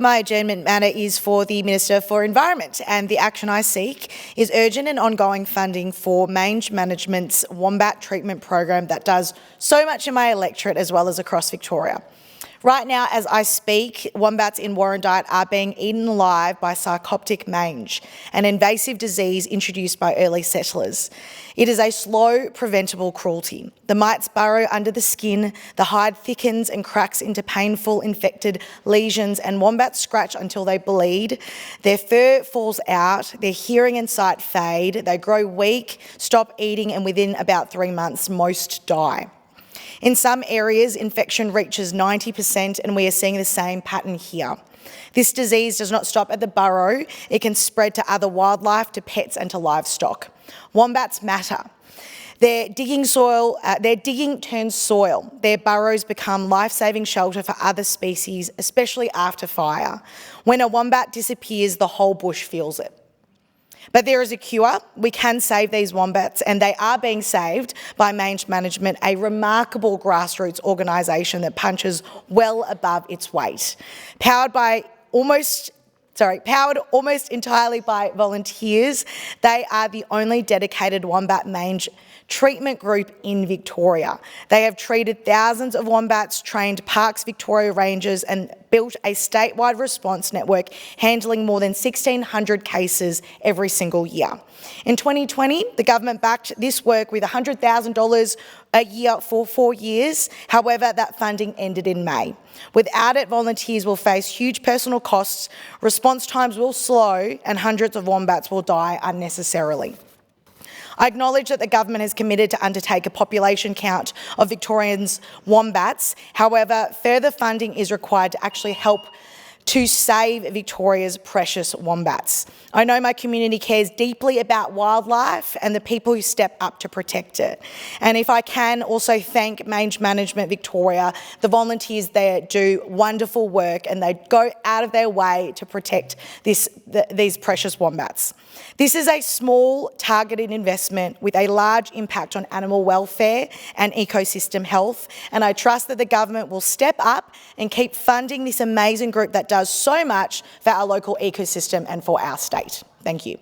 My adjournment matter is for the Minister for Environment, and the action I seek is urgent and ongoing funding for Mange Management's wombat treatment program that does so much in my electorate as well as across Victoria. Right now, as I speak, wombats in Warrandyte are being eaten alive by sarcoptic mange, an invasive disease introduced by early settlers. It is a slow, preventable cruelty. The mites burrow under the skin, the hide thickens and cracks into painful, infected lesions, and wombats scratch until they bleed. Their fur falls out, their hearing and sight fade, they grow weak, stop eating, and within about 3 months, most die. In some areas, infection reaches 90%, and we are seeing the same pattern here. This disease does not stop at the burrow. It can spread to other wildlife, to pets and to livestock. Wombats matter. Their digging turns soil. Their burrows become life-saving shelter for other species, especially after fire. When a wombat disappears, the whole bush feels it. But there is a cure. We can save these wombats, and they are being saved by Mange Management, a remarkable grassroots organisation that punches well above its weight. Powered almost entirely by volunteers, they are the only dedicated wombat mange treatment group in Victoria. They have treated thousands of wombats, trained Parks Victoria Rangers, and built a statewide response network handling more than 1,600 cases every single year. In 2020, the government backed this work with $100,000 a year for 4 years. However, that funding ended in May. Without it, volunteers will face huge personal costs, response times will slow, and hundreds of wombats will die unnecessarily. I acknowledge that the government has committed to undertake a population count of Victorians' wombats. However, further funding is required to actually help to save Victoria's precious wombats. I know my community cares deeply about wildlife and the people who step up to protect it. And if I can also thank Mange Management Victoria, the volunteers there do wonderful work and they go out of their way to protect these precious wombats. This is a small, targeted investment with a large impact on animal welfare and ecosystem health, and I trust that the government will step up and keep funding this amazing group that does so much for our local ecosystem and for our state. Thank you.